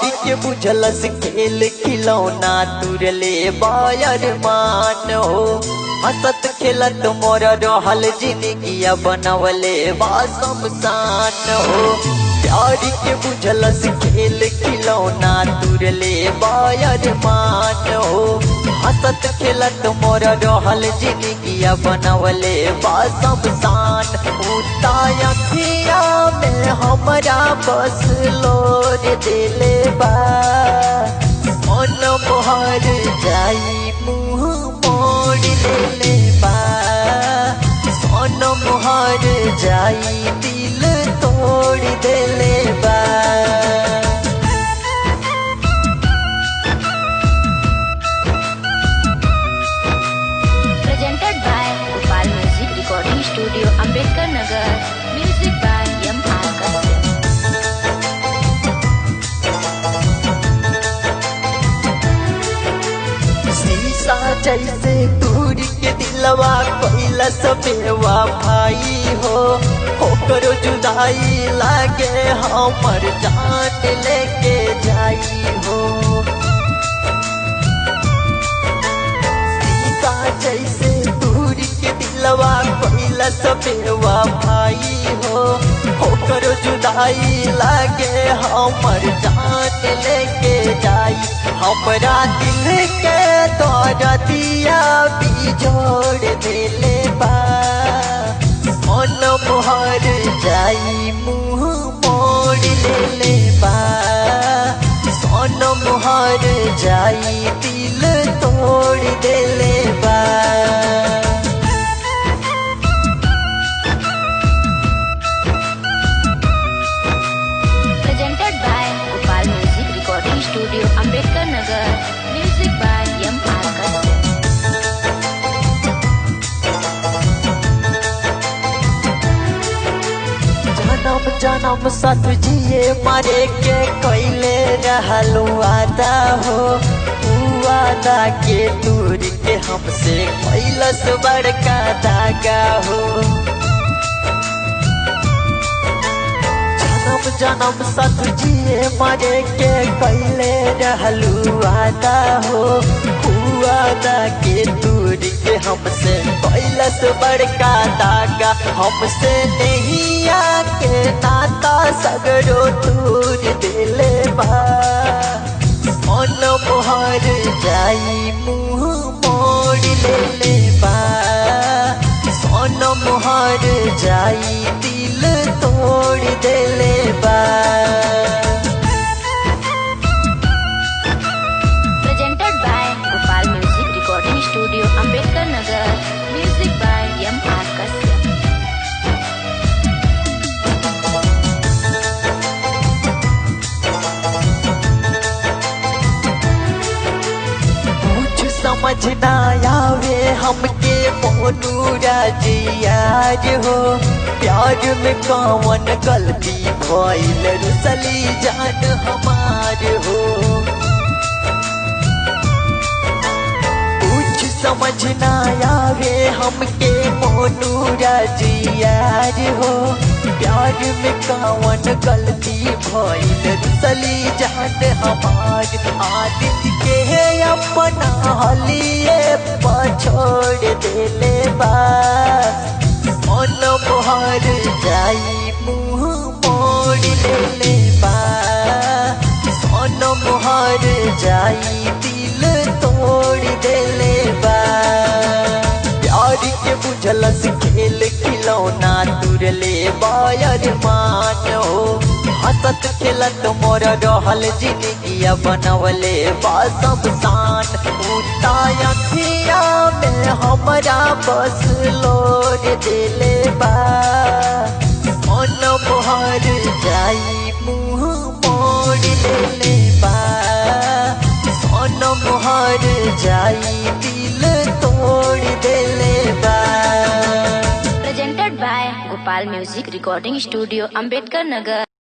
प्यारी के बुझलस खेल खिलौना तुरले बायर मान हो। हंसत खेलत मोर रहल जिंदगिया बनवले बा शमशान हो। प्यारी के बुझलस खेल खिलौना तुरले बायर मान हो। हंसत खेलत मोर रहल जिंदगिया बनवले बा शमशान। अखिया में हमरा बस लोर दिले बा। मन मोहर जाई मुँह मोड़ दिले बा। सोन मोहर जाई दिल तोड़ दिले बा। Presented by Gopal Music Recording Studio, Ambedkar Nagar. Music by M.R. Kassim. शीशा जैसे दूर के दिलवा कोइला बेवा भाई हो। होकर जुदाई लागे हमर जान लेके जाई हो। शीशा जैसे दूर के दिलवा कोइला बेवा भाई हो। होकर जुदाई लागे हमर जान लेके जाई। हमरा दिल के दर्दिया बिजोड़ दिले बा। मन मोहर जाई मुँह मोड़ दिले बा। सोन मोहर जाई दिल तोड़ दिले बा। Presented by Gopal Music Recording Studio, Ambedkar Nagar. Music by M.R. Kassim. जन्म जन्म साथ जिए मरे के कैले रहलू वादा हो। वादा के दूर के हमसे कैलस बड़का धागा हो। जन्म जन्म साथ जिए मरे के कैले रहलू वादा हो। वादा के दूर के हमसे कैलस बड़का धागा। हमसे नहीं आके नाता सगरो दूर दिले बा। मन मोहर जाई मुँह मोड़ दिले बा। सोन मोहर जाई दिल तोड़ दिले बा। Presented by Gopal Music Recording Studio, Ambedkar Nagar. Music by M.R. Kassim. कुछ समझ ना आवे हमके मोनू राजियार हो। प्यार में कौन गलती भइल रुसली जान हमार हो। कुछ समझ ना आवे हमके मोनू राजियार हो। प्यार में कौन गलती भइल रुसली जान हमार। आदित्य के अपना हलिए पछोड़ दिले बा। मन मोहर जाई मुँह मोड़ दिले बा। सोन मोहर जाई दिल तोड़ दिले बा। प्यारी के बुझलस खेल खिलौना तुरले बायर मान हो। हंसत खेलत मोर रहल जिंदगिया बनवले बा शमशान। अखिया में हमरा बस लोर दिले बा। मन मोहर जाई मुँह मोड़ दिले बा। सोन मोहर जाई दिल तोड़ दिले बा। Presented by Gopal Music Recording Studio, Ambedkar Nagar.